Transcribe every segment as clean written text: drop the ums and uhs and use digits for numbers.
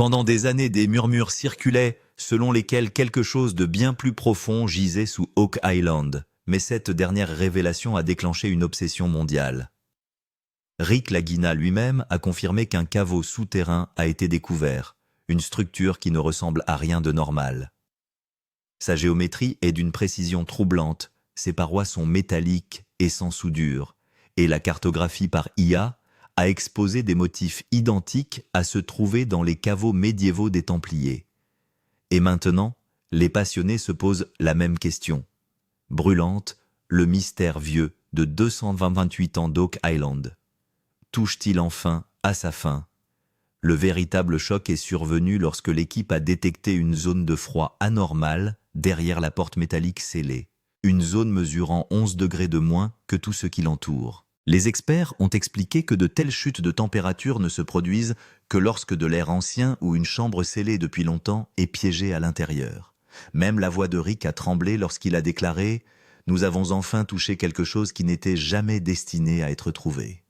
Pendant des années, des murmures circulaient selon lesquels quelque chose de bien plus profond gisait sous Oak Island, mais cette dernière révélation a déclenché une obsession mondiale. Rick Lagina lui-même a confirmé qu'un caveau souterrain a été découvert, une structure qui ne ressemble à rien de normal. Sa géométrie est d'une précision troublante, ses parois sont métalliques et sans soudure, et la cartographie par IA a exposé des motifs identiques à se trouver dans les caveaux médiévaux des Templiers. Et maintenant, les passionnés se posent la même question. Brûlante, le mystère vieux de 228 ans d'Oak Island. Touche-t-il enfin à sa fin? Le véritable choc est survenu lorsque l'équipe a détecté une zone de froid anormale derrière la porte métallique scellée. Une zone mesurant 11 degrés de moins que tout ce qui l'entoure. Les experts ont expliqué que de telles chutes de température ne se produisent que lorsque de l'air ancien ou une chambre scellée depuis longtemps est piégée à l'intérieur. Même la voix de Rick a tremblé lorsqu'il a déclaré « Nous avons enfin touché quelque chose qui n'était jamais destiné à être trouvé ».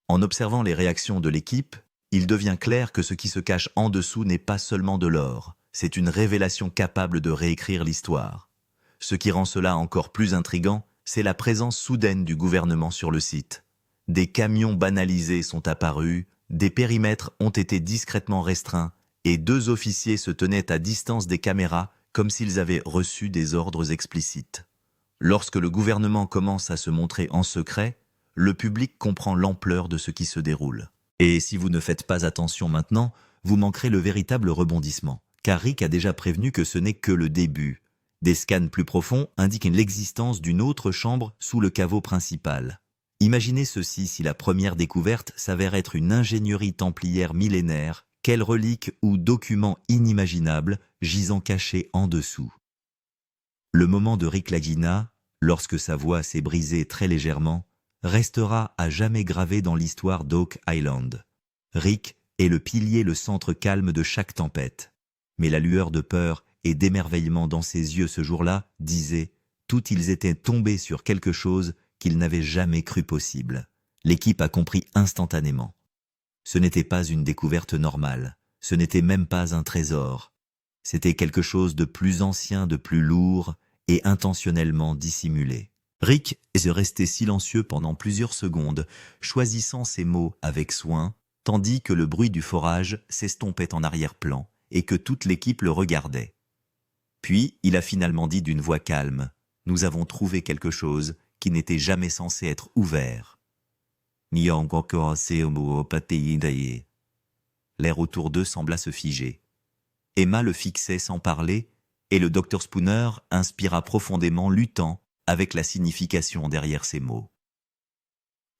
En observant les réactions de l'équipe, il devient clair que ce qui se cache en dessous n'est pas seulement de l'or, c'est une révélation capable de réécrire l'histoire. Ce qui rend cela encore plus intriguant, c'est la présence soudaine du gouvernement sur le site. Des camions banalisés sont apparus, des périmètres ont été discrètement restreints et 2 officiers se tenaient à distance des caméras comme s'ils avaient reçu des ordres explicites. Lorsque le gouvernement commence à se montrer en secret, le public comprend l'ampleur de ce qui se déroule. Et si vous ne faites pas attention maintenant, vous manquerez le véritable rebondissement. Car Rick a déjà prévenu que ce n'est que le début. Des scans plus profonds indiquent l'existence d'une autre chambre sous le caveau principal. Imaginez ceci si la première découverte s'avère être une ingénierie templière millénaire, quelle relique ou document inimaginable gisant caché en dessous. Le moment de Rick Lagina, lorsque sa voix s'est brisée très légèrement, restera à jamais gravé dans l'histoire d'Oak Island. Rick est le pilier, le centre calme de chaque tempête. Mais la lueur de peur et d'émerveillement dans ses yeux ce jour-là disait « Tout ils étaient tombés sur quelque chose qu'ils n'avaient jamais cru possible ». L'équipe a compris instantanément. Ce n'était pas une découverte normale, ce n'était même pas un trésor. C'était quelque chose de plus ancien, de plus lourd et intentionnellement dissimulé. Rick est resté silencieux pendant plusieurs secondes, choisissant ses mots avec soin, tandis que le bruit du forage s'estompait en arrière-plan et que toute l'équipe le regardait. Puis, il a finalement dit d'une voix calme « Nous avons trouvé quelque chose qui n'était jamais censé être ouvert. » L'air autour d'eux sembla se figer. Emma le fixait sans parler, et le Dr Spooner inspira profondément, luttant avec la signification derrière ces mots.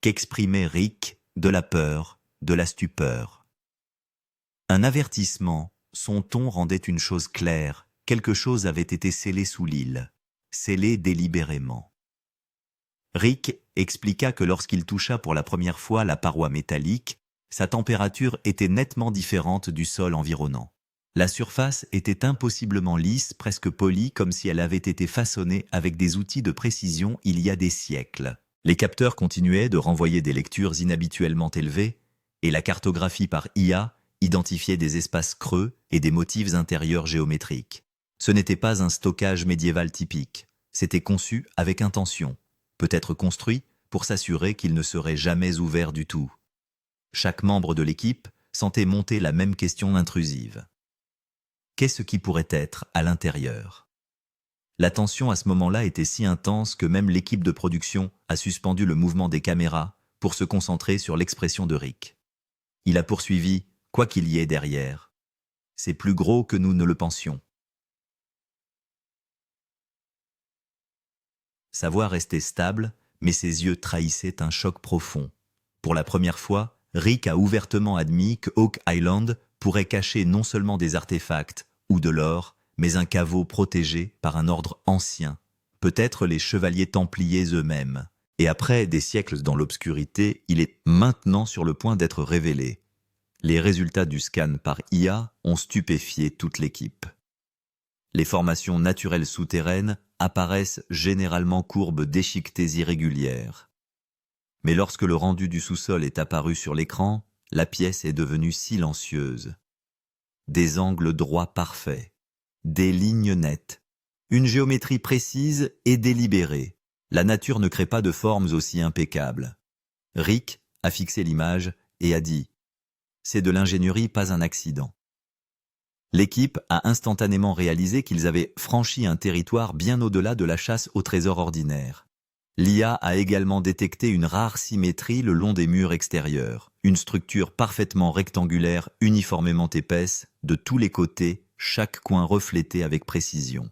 Qu'exprimait Rick? De la peur, de la stupeur. Un avertissement, son ton rendait une chose claire, quelque chose avait été scellé sous l'île, scellé délibérément. Rick expliqua que lorsqu'il toucha pour la première fois la paroi métallique, sa température était nettement différente du sol environnant. La surface était impossiblement lisse, presque polie, comme si elle avait été façonnée avec des outils de précision il y a des siècles. Les capteurs continuaient de renvoyer des lectures inhabituellement élevées, et la cartographie par IA identifiait des espaces creux et des motifs intérieurs géométriques. Ce n'était pas un stockage médiéval typique, c'était conçu avec intention, peut-être construit pour s'assurer qu'il ne serait jamais ouvert du tout. Chaque membre de l'équipe sentait monter la même question intrusive. Qu'est-ce qui pourrait être à l'intérieur? La tension à ce moment-là était si intense que même l'équipe de production a suspendu le mouvement des caméras pour se concentrer sur l'expression de Rick. Il a poursuivi « Quoi qu'il y ait derrière, c'est plus gros que nous ne le pensions ». Sa voix restait stable, mais ses yeux trahissaient un choc profond. Pour la première fois, Rick a ouvertement admis que Oak Island pourrait cacher non seulement des artefacts ou de l'or, mais un caveau protégé par un ordre ancien, peut-être les chevaliers templiers eux-mêmes. Et après des siècles dans l'obscurité, il est maintenant sur le point d'être révélé. Les résultats du scan par IA ont stupéfié toute l'équipe. Les formations naturelles souterraines apparaissent généralement courbes déchiquetées irrégulières. Mais lorsque le rendu du sous-sol est apparu sur l'écran, la pièce est devenue silencieuse. Des angles droits parfaits, des lignes nettes, une géométrie précise et délibérée. La nature ne crée pas de formes aussi impeccables. Rick a fixé l'image et a dit « C'est de l'ingénierie, pas un accident ». L'équipe a instantanément réalisé qu'ils avaient franchi un territoire bien au-delà de la chasse au trésor ordinaire. L'IA a également détecté une rare symétrie le long des murs extérieurs, une structure parfaitement rectangulaire, uniformément épaisse, de tous les côtés, chaque coin reflété avec précision.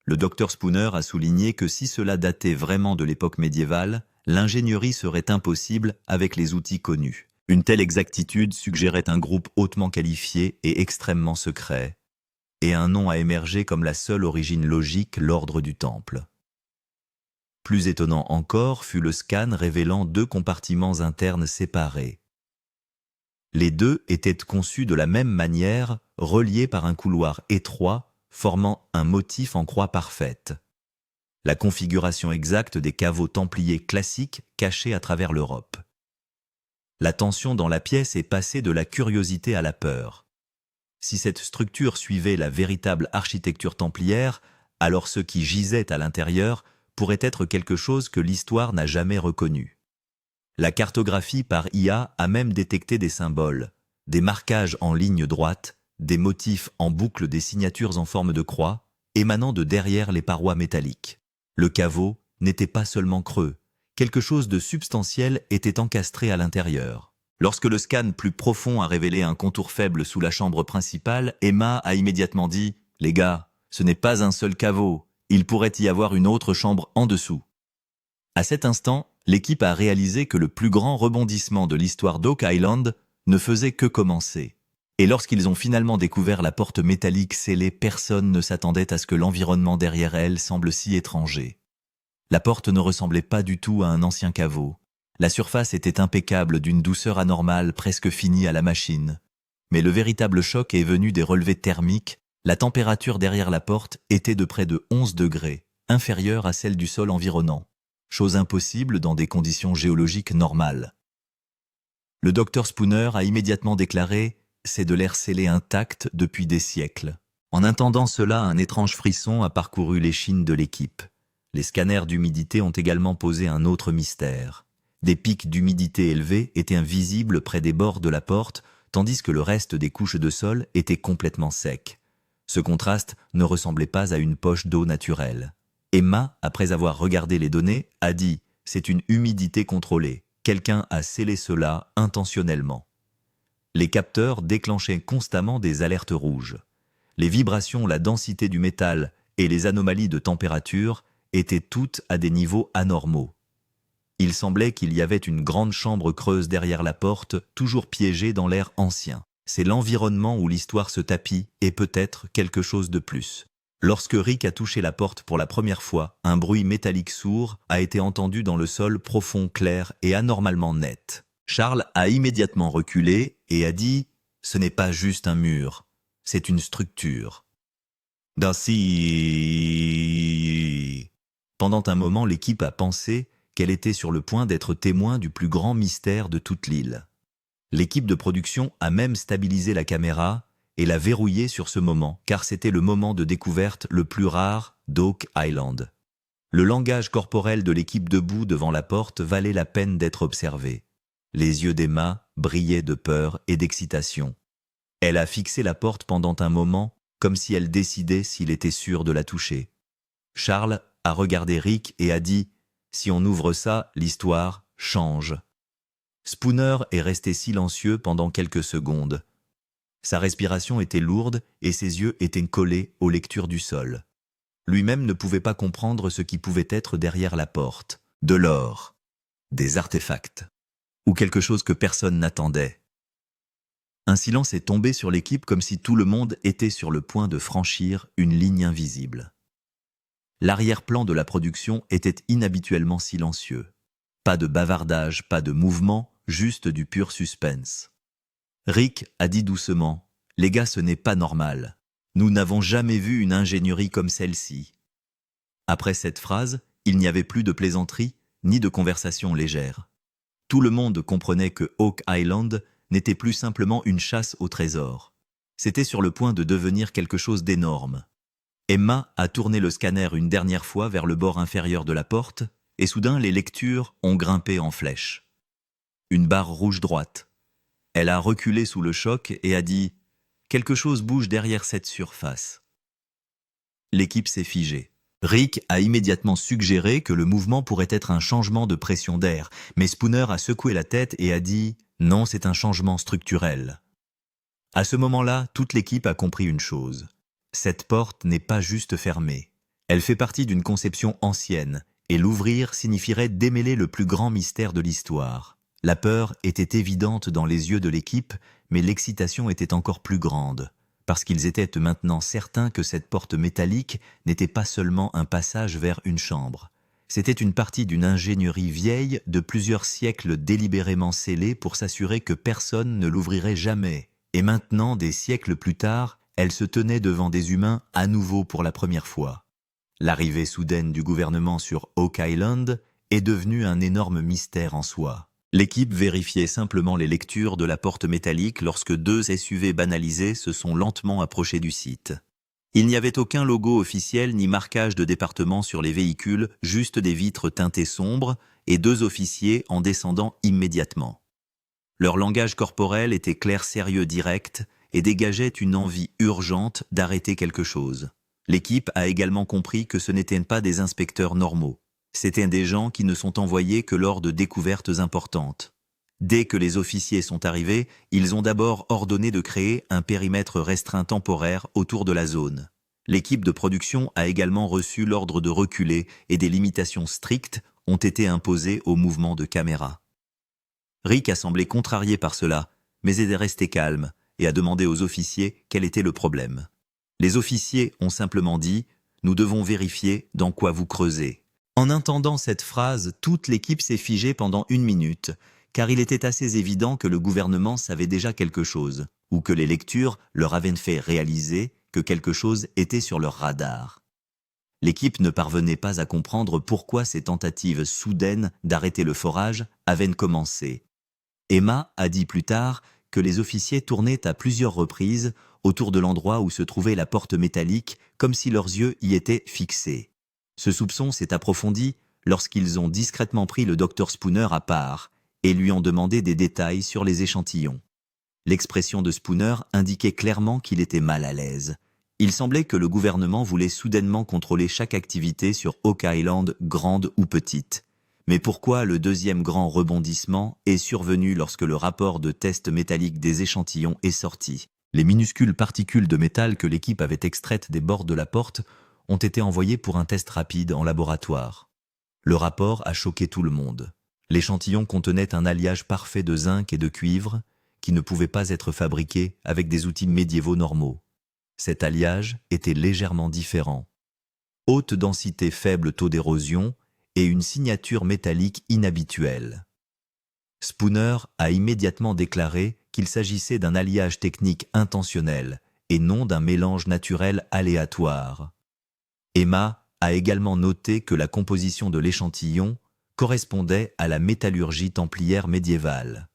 Le docteur Spooner a souligné que si cela datait vraiment de l'époque médiévale, l'ingénierie serait impossible avec les outils connus. Une telle exactitude suggérait un groupe hautement qualifié et extrêmement secret, et un nom a émergé comme la seule origine logique, l'ordre du Temple. Plus étonnant encore fut le scan révélant 2 compartiments internes séparés. Les deux étaient conçus de la même manière, reliés par un couloir étroit, formant un motif en croix parfaite. La configuration exacte des caveaux templiers classiques cachés à travers l'Europe. La tension dans la pièce est passée de la curiosité à la peur. Si cette structure suivait la véritable architecture templière, alors ce qui gisait à l'intérieur pourrait être quelque chose que l'histoire n'a jamais reconnu. La cartographie par IA a même détecté des symboles, des marquages en ligne droite, des motifs en boucle, des signatures en forme de croix, émanant de derrière les parois métalliques. Le caveau n'était pas seulement creux, quelque chose de substantiel était encastré à l'intérieur. Lorsque le scan plus profond a révélé un contour faible sous la chambre principale, Emma a immédiatement dit « Les gars, ce n'est pas un seul caveau, il pourrait y avoir une autre chambre en dessous. » À cet instant, l'équipe a réalisé que le plus grand rebondissement de l'histoire d'Oak Island ne faisait que commencer. Et lorsqu'ils ont finalement découvert la porte métallique scellée, personne ne s'attendait à ce que l'environnement derrière elle semble si étranger. La porte ne ressemblait pas du tout à un ancien caveau. La surface était impeccable, d'une douceur anormale, presque finie à la machine. Mais le véritable choc est venu des relevés thermiques. La température derrière la porte était de près de 11 degrés, inférieure à celle du sol environnant. Chose impossible dans des conditions géologiques normales. Le docteur Spooner a immédiatement déclaré « C'est de l'air scellé intact depuis des siècles ». En entendant cela, un étrange frisson a parcouru l'échine de l'équipe. Les scanners d'humidité ont également posé un autre mystère. Des pics d'humidité élevés étaient invisibles près des bords de la porte, tandis que le reste des couches de sol était complètement sec. Ce contraste ne ressemblait pas à une poche d'eau naturelle. Emma, après avoir regardé les données, a dit « C'est une humidité contrôlée. Quelqu'un a scellé cela intentionnellement. » Les capteurs déclenchaient constamment des alertes rouges. Les vibrations, la densité du métal et les anomalies de température étaient toutes à des niveaux anormaux. Il semblait qu'il y avait une grande chambre creuse derrière la porte, toujours piégée dans l'air ancien. C'est l'environnement où l'histoire se tapit et peut-être quelque chose de plus. Lorsque Rick a touché la porte pour la première fois, un bruit métallique sourd a été entendu dans le sol profond, clair et anormalement net. Charles a immédiatement reculé et a dit « Ce n'est pas juste un mur, c'est une structure. » Darcy. Pendant un moment, l'équipe a pensé qu'elle était sur le point d'être témoin du plus grand mystère de toute l'île. L'équipe de production a même stabilisé la caméra et l'a verrouillée sur ce moment, car c'était le moment de découverte le plus rare d'Oak Island. Le langage corporel de l'équipe debout devant la porte valait la peine d'être observé. Les yeux d'Emma brillaient de peur et d'excitation. Elle a fixé la porte pendant un moment, comme si elle décidait s'il était sûr de la toucher. Charles a regardé Rick et a dit « Si on ouvre ça, l'histoire change ». Spooner est resté silencieux pendant quelques secondes. Sa respiration était lourde et ses yeux étaient collés aux lectures du sol. Lui-même ne pouvait pas comprendre ce qui pouvait être derrière la porte. De l'or, des artefacts, ou quelque chose que personne n'attendait. Un silence est tombé sur l'équipe comme si tout le monde était sur le point de franchir une ligne invisible. L'arrière-plan de la production était inhabituellement silencieux. Pas de bavardage, pas de mouvement, juste du pur suspense. Rick a dit doucement « Les gars, ce n'est pas normal. Nous n'avons jamais vu une ingénierie comme celle-ci. » Après cette phrase, il n'y avait plus de plaisanterie, ni de conversations légères. Tout le monde comprenait que Oak Island n'était plus simplement une chasse au trésor. C'était sur le point de devenir quelque chose d'énorme. Emma a tourné le scanner une dernière fois vers le bord inférieur de la porte, et soudain les lectures ont grimpé en flèche. Une barre rouge droite. Elle a reculé sous le choc et a dit « Quelque chose bouge derrière cette surface ». L'équipe s'est figée. Rick a immédiatement suggéré que le mouvement pourrait être un changement de pression d'air, mais Spooner a secoué la tête et a dit « Non, c'est un changement structurel ». À ce moment-là, toute l'équipe a compris une chose. Cette porte n'est pas juste fermée. Elle fait partie d'une conception ancienne, et l'ouvrir signifierait démêler le plus grand mystère de l'histoire. La peur était évidente dans les yeux de l'équipe, mais l'excitation était encore plus grande, parce qu'ils étaient maintenant certains que cette porte métallique n'était pas seulement un passage vers une chambre. C'était une partie d'une ingénierie vieille de plusieurs siècles délibérément scellée pour s'assurer que personne ne l'ouvrirait jamais. Et maintenant, des siècles plus tard, elle se tenait devant des humains à nouveau pour la première fois. L'arrivée soudaine du gouvernement sur Oak Island est devenue un énorme mystère en soi. L'équipe vérifiait simplement les lectures de la porte métallique lorsque deux SUV banalisés se sont lentement approchés du site. Il n'y avait aucun logo officiel ni marquage de département sur les véhicules, juste des vitres teintées sombres et deux officiers en descendant immédiatement. Leur langage corporel était clair, sérieux, direct et dégageait une envie urgente d'arrêter quelque chose. L'équipe a également compris que ce n'étaient pas des inspecteurs normaux. C'étaient des gens qui ne sont envoyés que lors de découvertes importantes. Dès que les officiers sont arrivés, ils ont d'abord ordonné de créer un périmètre restreint temporaire autour de la zone. L'équipe de production a également reçu l'ordre de reculer et des limitations strictes ont été imposées au mouvement de caméra. Rick a semblé contrarié par cela, mais il est resté calme et a demandé aux officiers quel était le problème. Les officiers ont simplement dit « Nous devons vérifier dans quoi vous creusez ». En entendant cette phrase, toute l'équipe s'est figée pendant 1 minute, car il était assez évident que le gouvernement savait déjà quelque chose, ou que les lectures leur avaient fait réaliser que quelque chose était sur leur radar. L'équipe ne parvenait pas à comprendre pourquoi ces tentatives soudaines d'arrêter le forage avaient commencé. Emma a dit plus tard que les officiers tournaient à plusieurs reprises autour de l'endroit où se trouvait la porte métallique, comme si leurs yeux y étaient fixés. Ce soupçon s'est approfondi lorsqu'ils ont discrètement pris le docteur Spooner à part et lui ont demandé des détails sur les échantillons. L'expression de Spooner indiquait clairement qu'il était mal à l'aise. Il semblait que le gouvernement voulait soudainement contrôler chaque activité sur Oak Island, grande ou petite. Mais pourquoi le deuxième grand rebondissement est survenu lorsque le rapport de test métallique des échantillons est sorti? Les minuscules particules de métal que l'équipe avait extraites des bords de la porte ont été envoyés pour un test rapide en laboratoire. Le rapport a choqué tout le monde. L'échantillon contenait un alliage parfait de zinc et de cuivre qui ne pouvait pas être fabriqué avec des outils médiévaux normaux. Cet alliage était légèrement différent. Haute densité, faible taux d'érosion et une signature métallique inhabituelle. Spooner a immédiatement déclaré qu'il s'agissait d'un alliage technique intentionnel et non d'un mélange naturel aléatoire. Emma a également noté que la composition de l'échantillon correspondait à la métallurgie templière médiévale.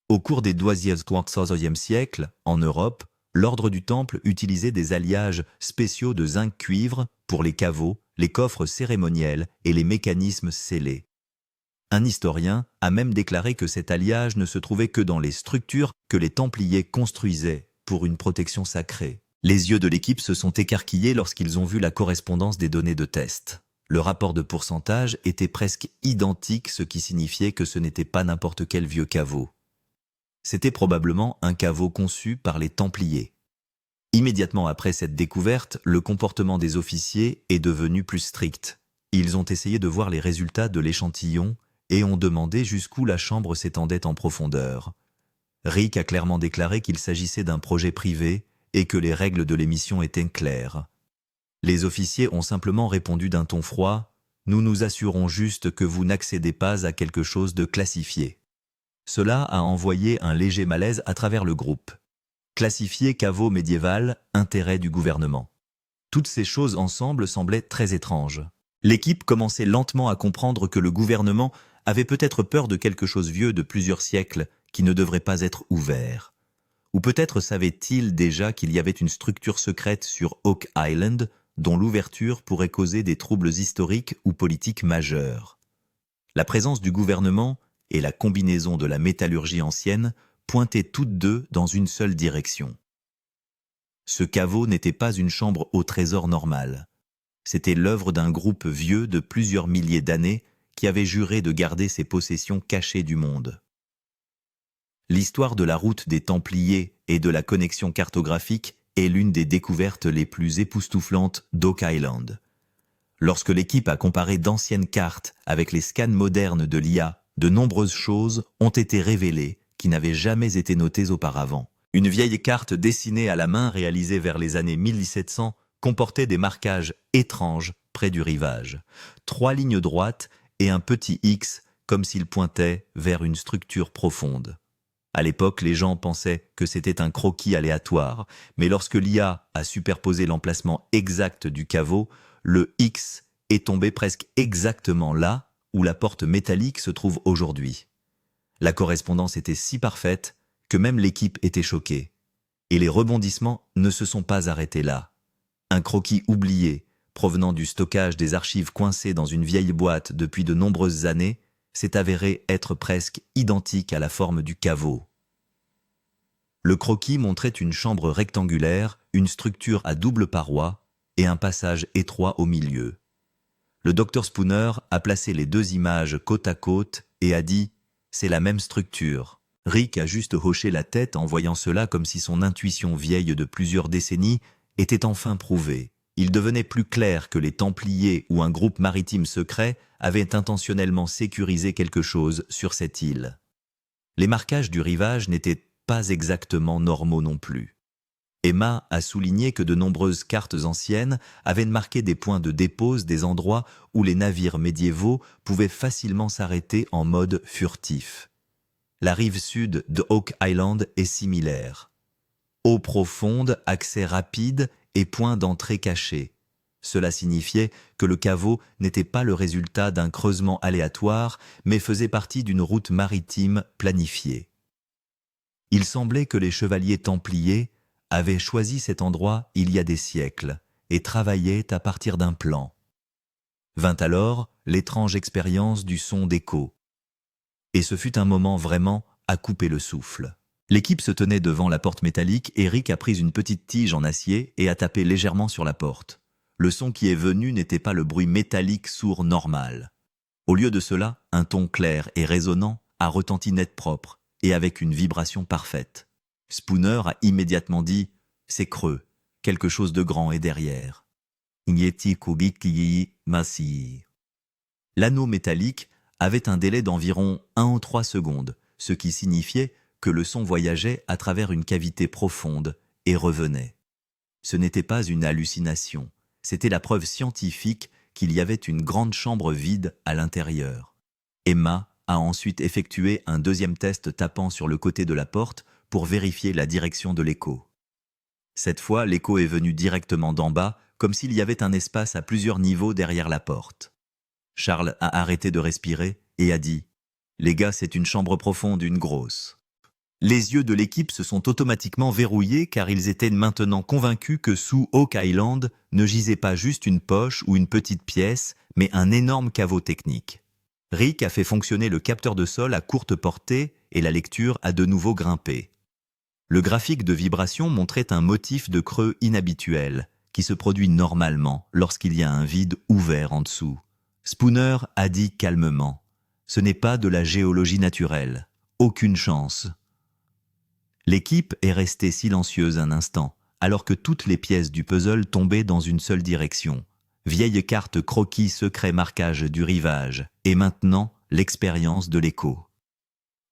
Au cours des 12e siècle, en Europe, l'ordre du Temple utilisait des alliages spéciaux de zinc-cuivre pour les caveaux, les coffres cérémoniels et les mécanismes scellés. Un historien a même déclaré que cet alliage ne se trouvait que dans les structures que les Templiers construisaient pour une protection sacrée. Les yeux de l'équipe se sont écarquillés lorsqu'ils ont vu la correspondance des données de test. Le rapport de pourcentage était presque identique, ce qui signifiait que ce n'était pas n'importe quel vieux caveau. C'était probablement un caveau conçu par les Templiers. Immédiatement après cette découverte, le comportement des officiers est devenu plus strict. Ils ont essayé de voir les résultats de l'échantillon et ont demandé jusqu'où la chambre s'étendait en profondeur. Rick a clairement déclaré qu'il s'agissait d'un projet privé et que les règles de l'émission étaient claires. Les officiers ont simplement répondu d'un ton froid « Nous nous assurons juste que vous n'accédez pas à quelque chose de classifié ». Cela a envoyé un léger malaise à travers le groupe. Classifié caveau médiéval, intérêt du gouvernement. Toutes ces choses ensemble semblaient très étranges. L'équipe commençait lentement à comprendre que le gouvernement avait peut-être peur de quelque chose vieux de plusieurs siècles qui ne devrait pas être ouvert. Ou peut-être savait-il déjà qu'il y avait une structure secrète sur Oak Island dont l'ouverture pourrait causer des troubles historiques ou politiques majeurs. La présence du gouvernement et la combinaison de la métallurgie ancienne pointaient toutes deux dans une seule direction. Ce caveau n'était pas une chambre au trésor normale. C'était l'œuvre d'un groupe vieux de plusieurs milliers d'années qui avait juré de garder ses possessions cachées du monde. L'histoire de la route des Templiers et de la connexion cartographique est l'une des découvertes les plus époustouflantes d'Oak Island. Lorsque l'équipe a comparé d'anciennes cartes avec les scans modernes de l'IA, de nombreuses choses ont été révélées qui n'avaient jamais été notées auparavant. Une vieille carte dessinée à la main réalisée vers les années 1700 comportait des marquages étranges près du rivage. 3 lignes droites et un petit X comme s'il pointait vers une structure profonde. À l'époque, les gens pensaient que c'était un croquis aléatoire, mais lorsque l'IA a superposé l'emplacement exact du caveau, le X est tombé presque exactement là où la porte métallique se trouve aujourd'hui. La correspondance était si parfaite que même l'équipe était choquée. Et les rebondissements ne se sont pas arrêtés là. Un croquis oublié, provenant du stockage des archives coincées dans une vieille boîte depuis de nombreuses années, s'est avéré être presque identique à la forme du caveau. Le croquis montrait une chambre rectangulaire, une structure à double paroi et un passage étroit au milieu. Le docteur Spooner a placé les deux images côte à côte et a dit « c'est la même structure ». Rick a juste hoché la tête en voyant cela comme si son intuition vieille de plusieurs décennies était enfin prouvée. Il devenait plus clair que les Templiers ou un groupe maritime secret avaient intentionnellement sécurisé quelque chose sur cette île. Les marquages du rivage n'étaient pas exactement normaux non plus. Emma a souligné que de nombreuses cartes anciennes avaient marqué des points de dépose des endroits où les navires médiévaux pouvaient facilement s'arrêter en mode furtif. La rive sud de Oak Island est similaire. Eau profonde, accès rapide et point d'entrée caché. Cela signifiait que le caveau n'était pas le résultat d'un creusement aléatoire, mais faisait partie d'une route maritime planifiée. Il semblait que les chevaliers templiers avaient choisi cet endroit il y a des siècles et travaillaient à partir d'un plan. Vint alors l'étrange expérience du son d'écho. Et ce fut un moment vraiment à couper le souffle. L'équipe se tenait devant la porte métallique et Rick a pris une petite tige en acier et a tapé légèrement sur la porte. Le son qui est venu n'était pas le bruit métallique sourd normal. Au lieu de cela, un ton clair et résonnant a retenti net propre et avec une vibration parfaite. Spooner a immédiatement dit « c'est creux, quelque chose de grand est derrière ». L'anneau métallique avait un délai d'environ 1 ou 3 secondes, ce qui signifiait que le son voyageait à travers une cavité profonde et revenait. Ce n'était pas une hallucination, c'était la preuve scientifique qu'il y avait une grande chambre vide à l'intérieur. Emma a ensuite effectué un deuxième test tapant sur le côté de la porte pour vérifier la direction de l'écho. Cette fois, l'écho est venu directement d'en bas, comme s'il y avait un espace à plusieurs niveaux derrière la porte. Charles a arrêté de respirer et a dit « Les gars, c'est une chambre profonde, une grosse ». Les yeux de l'équipe se sont automatiquement verrouillés car ils étaient maintenant convaincus que sous Oak Island ne gisait pas juste une poche ou une petite pièce, mais un énorme caveau technique. Rick a fait fonctionner le capteur de sol à courte portée et la lecture a de nouveau grimpé. Le graphique de vibration montrait un motif de creux inhabituel, qui se produit normalement lorsqu'il y a un vide ouvert en dessous. Spooner a dit calmement « Ce n'est pas de la géologie naturelle, aucune chance ». L'équipe est restée silencieuse un instant, alors que toutes les pièces du puzzle tombaient dans une seule direction. Vieille carte croquis secret marquage du rivage, et maintenant l'expérience de l'écho.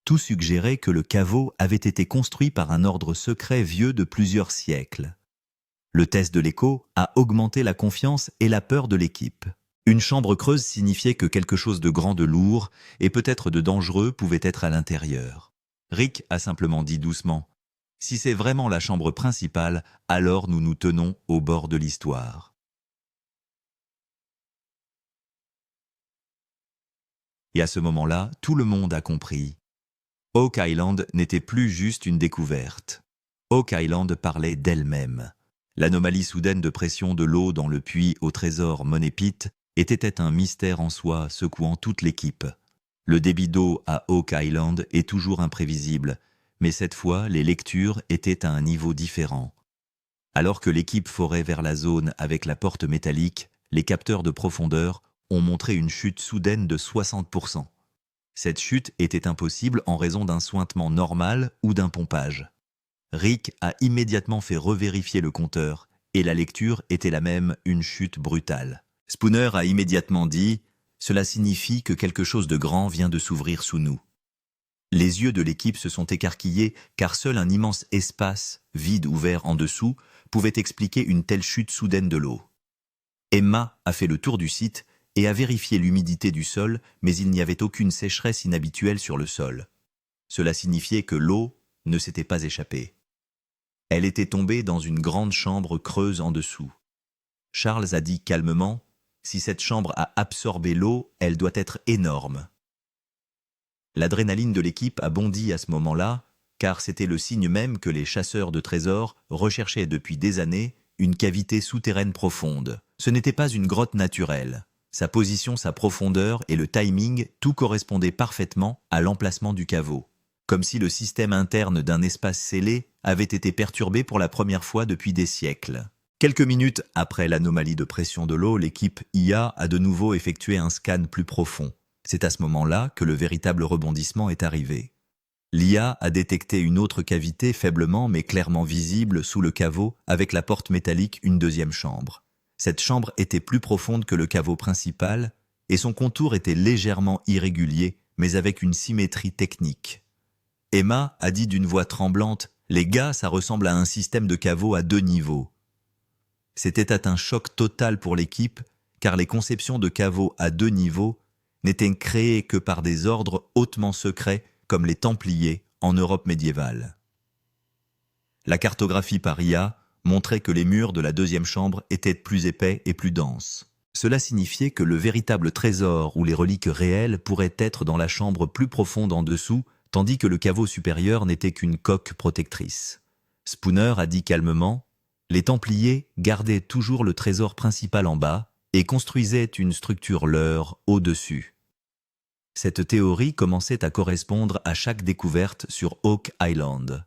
Tout suggérait que le caveau avait été construit par un ordre secret vieux de plusieurs siècles. Le test de l'écho a augmenté la confiance et la peur de l'équipe. Une chambre creuse signifiait que quelque chose de grand, de lourd et peut-être de dangereux pouvait être à l'intérieur. Rick a simplement dit doucement « Si c'est vraiment la chambre principale, alors nous nous tenons au bord de l'histoire. » Et à ce moment-là, tout le monde a compris. Oak Island n'était plus juste une découverte. Oak Island parlait d'elle-même. L'anomalie soudaine de pression de l'eau dans le puits au trésor Money Pit était un mystère en soi, secouant toute l'équipe. Le débit d'eau à Oak Island est toujours imprévisible, mais cette fois, les lectures étaient à un niveau différent. Alors que l'équipe forait vers la zone avec la porte métallique, les capteurs de profondeur ont montré une chute soudaine de 60%. Cette chute était impossible en raison d'un suintement normal ou d'un pompage. Rick a immédiatement fait revérifier le compteur, et la lecture était la même, une chute brutale. Spooner a immédiatement dit « Cela signifie que quelque chose de grand vient de s'ouvrir sous nous ». Les yeux de l'équipe se sont écarquillés car seul un immense espace, vide ouvert en dessous, pouvait expliquer une telle chute soudaine de l'eau. Emma a fait le tour du site et a vérifié l'humidité du sol, mais il n'y avait aucune sécheresse inhabituelle sur le sol. Cela signifiait que l'eau ne s'était pas échappée. Elle était tombée dans une grande chambre creuse en dessous. Charles a dit calmement « Si cette chambre a absorbé l'eau, elle doit être énorme ». L'adrénaline de l'équipe a bondi à ce moment-là, car c'était le signe même que les chasseurs de trésors recherchaient depuis des années une cavité souterraine profonde. Ce n'était pas une grotte naturelle. Sa position, sa profondeur et le timing, tout correspondait parfaitement à l'emplacement du caveau. Comme si le système interne d'un espace scellé avait été perturbé pour la première fois depuis des siècles. Quelques minutes après l'anomalie de pression de l'eau, l'équipe IA a de nouveau effectué un scan plus profond. C'est à ce moment-là que le véritable rebondissement est arrivé. L'IA a détecté une autre cavité faiblement mais clairement visible sous le caveau avec la porte métallique une deuxième chambre. Cette chambre était plus profonde que le caveau principal et son contour était légèrement irrégulier mais avec une symétrie technique. Emma a dit d'une voix tremblante « Les gars, ça ressemble à un système de caveau à 2 niveaux ». C'était un choc total pour l'équipe car les conceptions de caveaux à 2 niveaux n'étaient créées que par des ordres hautement secrets comme les Templiers en Europe médiévale. La cartographie par IA montrait que les murs de la deuxième chambre étaient plus épais et plus denses. Cela signifiait que le véritable trésor ou les reliques réelles pourraient être dans la chambre plus profonde en dessous, tandis que le caveau supérieur n'était qu'une coque protectrice. Spooner a dit calmement « Les Templiers gardaient toujours le trésor principal en bas et construisaient une structure leur au-dessus. » Cette théorie commençait à correspondre à chaque découverte sur Oak Island.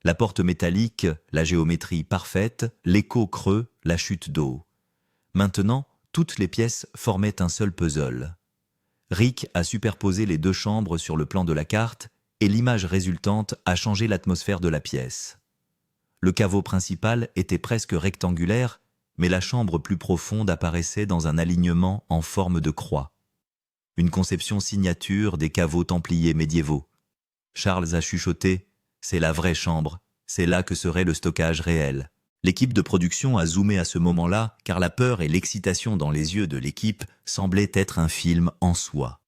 La porte métallique, la géométrie parfaite, l'écho creux, la chute d'eau. Maintenant, toutes les pièces formaient un seul puzzle. Rick a superposé les 2 chambres sur le plan de la carte et l'image résultante a changé l'atmosphère de la pièce. Le caveau principal était presque rectangulaire, mais la chambre plus profonde apparaissait dans un alignement en forme de croix. Une conception signature des caveaux templiers médiévaux. Charles a chuchoté « C'est la vraie chambre, c'est là que serait le stockage réel ». L'équipe de production a zoomé à ce moment-là car la peur et l'excitation dans les yeux de l'équipe semblaient être un film en soi.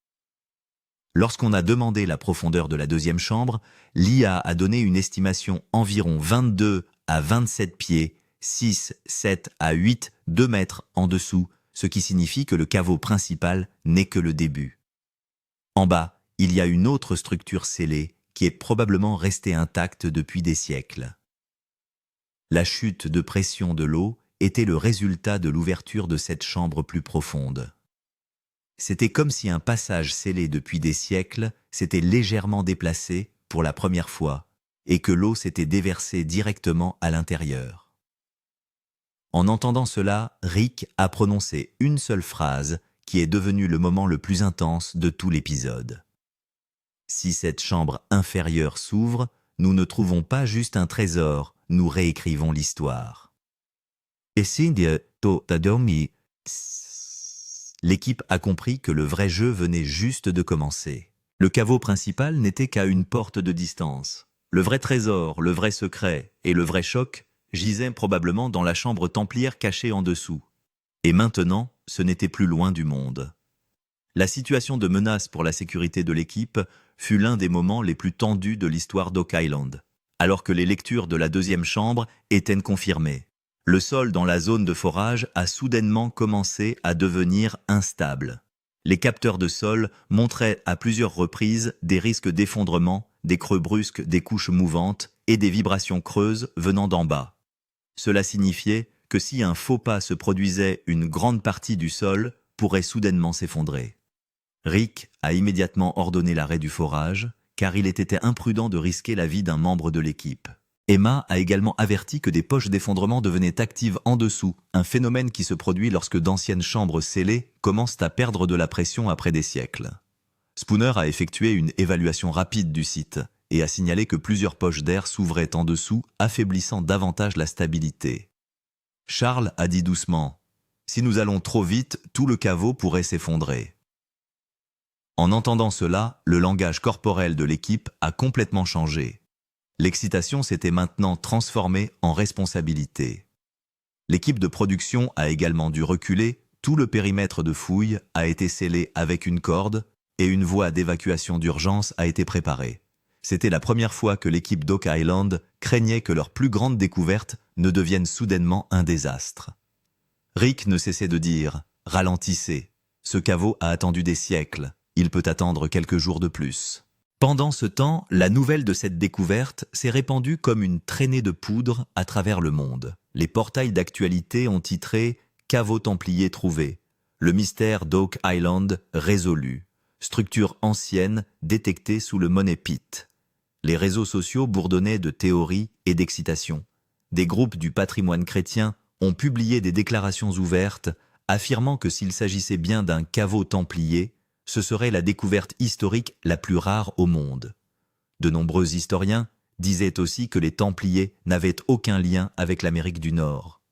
Lorsqu'on a demandé la profondeur de la deuxième chambre, l'IA a donné une estimation environ 22 à 27 pieds, 6, 7 à 8, 2 mètres en dessous, ce qui signifie que le caveau principal n'est que le début. En bas, il y a une autre structure scellée qui est probablement restée intacte depuis des siècles. La chute de pression de l'eau était le résultat de l'ouverture de cette chambre plus profonde. C'était comme si un passage scellé depuis des siècles s'était légèrement déplacé pour la première fois et que l'eau s'était déversée directement à l'intérieur. En entendant cela, Rick a prononcé une seule phrase qui est devenue le moment le plus intense de tout l'épisode. Si cette chambre inférieure s'ouvre, nous ne trouvons pas juste un trésor, nous réécrivons l'histoire. L'équipe a compris que le vrai jeu venait juste de commencer. Le caveau principal n'était qu'à une porte de distance. Le vrai trésor, le vrai secret et le vrai choc gisaient probablement dans la chambre templière cachée en dessous. Et maintenant, ce n'était plus loin du monde. La situation de menace pour la sécurité de l'équipe fut l'un des moments les plus tendus de l'histoire d'Oak Island, alors que les lectures de la deuxième chambre étaient confirmées. Le sol dans la zone de forage a soudainement commencé à devenir instable. Les capteurs de sol montraient à plusieurs reprises des risques d'effondrement, des creux brusques des couches mouvantes et des vibrations creuses venant d'en bas. Cela signifiait que si un faux pas se produisait, une grande partie du sol pourrait soudainement s'effondrer. Rick a immédiatement ordonné l'arrêt du forage, car il était imprudent de risquer la vie d'un membre de l'équipe. Emma a également averti que des poches d'effondrement devenaient actives en dessous, un phénomène qui se produit lorsque d'anciennes chambres scellées commencent à perdre de la pression après des siècles. Spooner a effectué une évaluation rapide du site et a signalé que plusieurs poches d'air s'ouvraient en dessous, affaiblissant davantage la stabilité. Charles a dit doucement « Si nous allons trop vite, tout le caveau pourrait s'effondrer ». En entendant cela, le langage corporel de l'équipe a complètement changé. L'excitation s'était maintenant transformée en responsabilité. L'équipe de production a également dû reculer, tout le périmètre de fouille a été scellé avec une corde et une voie d'évacuation d'urgence a été préparée. C'était la première fois que l'équipe d'Oak Island craignait que leur plus grande découverte ne devienne soudainement un désastre. Rick ne cessait de dire « Ralentissez, ce caveau a attendu des siècles, il peut attendre quelques jours de plus ». Pendant ce temps, la nouvelle de cette découverte s'est répandue comme une traînée de poudre à travers le monde. Les portails d'actualité ont titré « Caveau templier trouvé »,« Le mystère d'Oak Island résolu »,« Structure ancienne détectée sous le Money Pit ». Les réseaux sociaux bourdonnaient de théories et d'excitation. Des groupes du patrimoine chrétien ont publié des déclarations ouvertes affirmant que s'il s'agissait bien d'un caveau templier, ce serait la découverte historique la plus rare au monde. De nombreux historiens disaient aussi que les Templiers n'avaient aucun lien avec l'Amérique du Nord.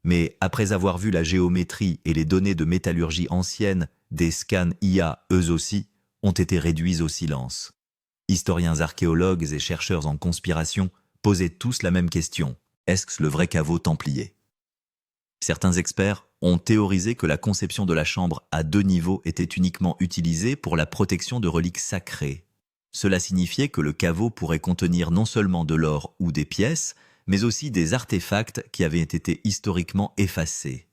Mais après avoir vu la géométrie et les données de métallurgie ancienne, des scans IA, eux aussi, ont été réduits au silence. Historiens archéologues et chercheurs en conspiration posaient tous la même question. Est-ce le vrai caveau templier ? Certains experts ont théorisé que la conception de la chambre à 2 niveaux était uniquement utilisée pour la protection de reliques sacrées. Cela signifiait que le caveau pourrait contenir non seulement de l'or ou des pièces, mais aussi des artefacts qui avaient été historiquement effacés.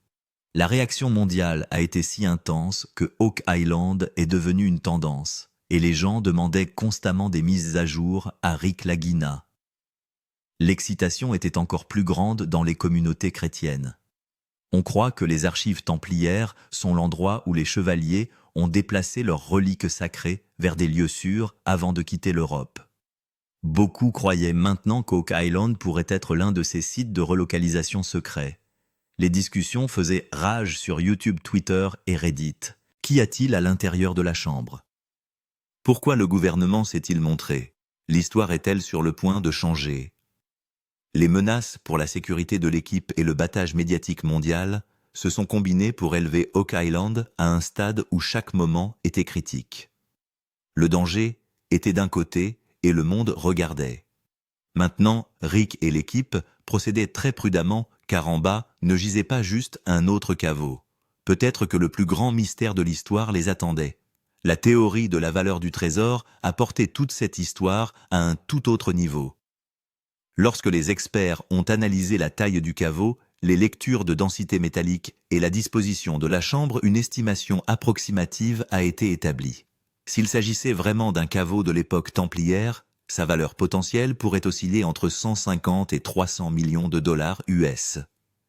La réaction mondiale a été si intense que Oak Island est devenu une tendance, et les gens demandaient constamment des mises à jour à Rick Lagina. L'excitation était encore plus grande dans les communautés chrétiennes. On croit que les archives templières sont l'endroit où les chevaliers ont déplacé leurs reliques sacrées vers des lieux sûrs avant de quitter l'Europe. Beaucoup croyaient maintenant qu'Oak Island pourrait être l'un de ces sites de relocalisation secrets. Les discussions faisaient rage sur YouTube, Twitter et Reddit. Qu'y a-t-il à l'intérieur de la chambre ? Pourquoi le gouvernement s'est-il montré ? L'histoire est-elle sur le point de changer ? Les menaces pour la sécurité de l'équipe et le battage médiatique mondial se sont combinés pour élever Oak Island à un stade où chaque moment était critique. Le danger était d'un côté et le monde regardait. Maintenant, Rick et l'équipe procédaient très prudemment car en bas ne gisait pas juste un autre caveau. Peut-être que le plus grand mystère de l'histoire les attendait. La théorie de la valeur du trésor a porté toute cette histoire à un tout autre niveau. Lorsque les experts ont analysé la taille du caveau, les lectures de densité métallique et la disposition de la chambre, une estimation approximative a été établie. S'il s'agissait vraiment d'un caveau de l'époque templière, sa valeur potentielle pourrait osciller entre 150 et 300 millions de dollars US.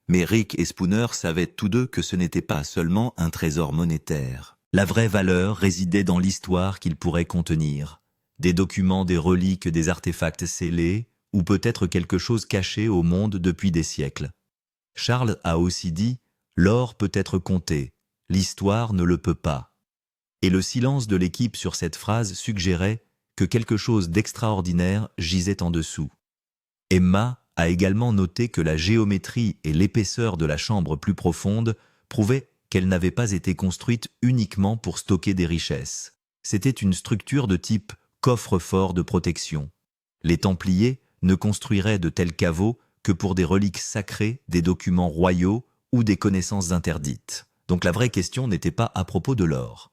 Mais Rick et Spooner savaient tous deux que ce n'était pas seulement un trésor monétaire. La vraie valeur résidait dans l'histoire qu'il pourrait contenir. Des documents, des reliques, des artefacts scellés, ou peut-être quelque chose caché au monde depuis des siècles. Charles a aussi dit « L'or peut être compté, l'histoire ne le peut pas ». Et le silence de l'équipe sur cette phrase suggérait que quelque chose d'extraordinaire gisait en dessous. Emma a également noté que la géométrie et l'épaisseur de la chambre plus profonde prouvaient qu'elle n'avait pas été construite uniquement pour stocker des richesses. C'était une structure de type coffre-fort de protection. Les Templiers ne construiraient de tels caveaux que pour des reliques sacrées, des documents royaux ou des connaissances interdites. Donc la vraie question n'était pas à propos de l'or.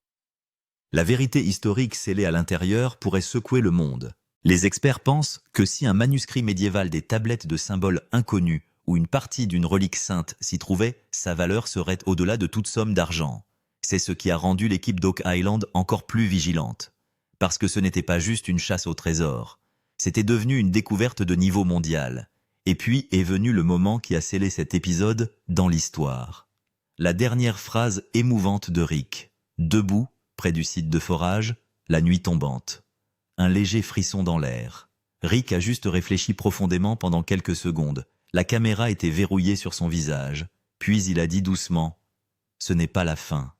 La vérité historique scellée à l'intérieur pourrait secouer le monde. Les experts pensent que si un manuscrit médiéval des tablettes de symboles inconnus ou une partie d'une relique sainte s'y trouvait, sa valeur serait au-delà de toute somme d'argent. C'est ce qui a rendu l'équipe d'Oak Island encore plus vigilante. Parce que ce n'était pas juste une chasse au trésor. C'était devenu une découverte de niveau mondial. Et puis est venu le moment qui a scellé cet épisode dans l'histoire. La dernière phrase émouvante de Rick. Debout, près du site de forage, la nuit tombante. Un léger frisson dans l'air. Rick a juste réfléchi profondément pendant quelques secondes. La caméra était verrouillée sur son visage. Puis il a dit doucement « Ce n'est pas la fin.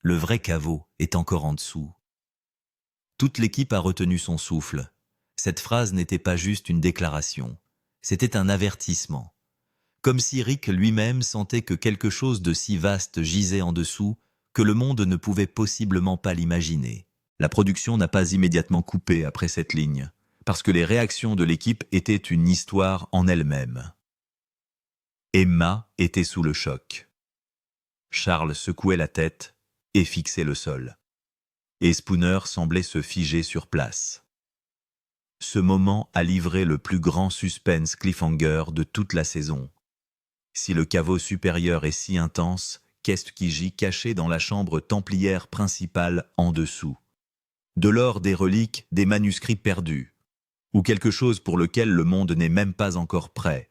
Le vrai caveau est encore en dessous. » Toute l'équipe a retenu son souffle. Cette phrase n'était pas juste une déclaration. C'était un avertissement. Comme si Rick lui-même sentait que quelque chose de si vaste gisait en dessous que le monde ne pouvait possiblement pas l'imaginer. La production n'a pas immédiatement coupé après cette ligne, parce que les réactions de l'équipe étaient une histoire en elle-même. Emma était sous le choc. Charles secouait la tête et fixait le sol. Et Spooner semblait se figer sur place. Ce moment a livré le plus grand suspense cliffhanger de toute la saison. Si le caveau supérieur est si intense, qu'est-ce qui gît caché dans la chambre templière principale en dessous? De l'or, des reliques, des manuscrits perdus. Ou quelque chose pour lequel le monde n'est même pas encore prêt,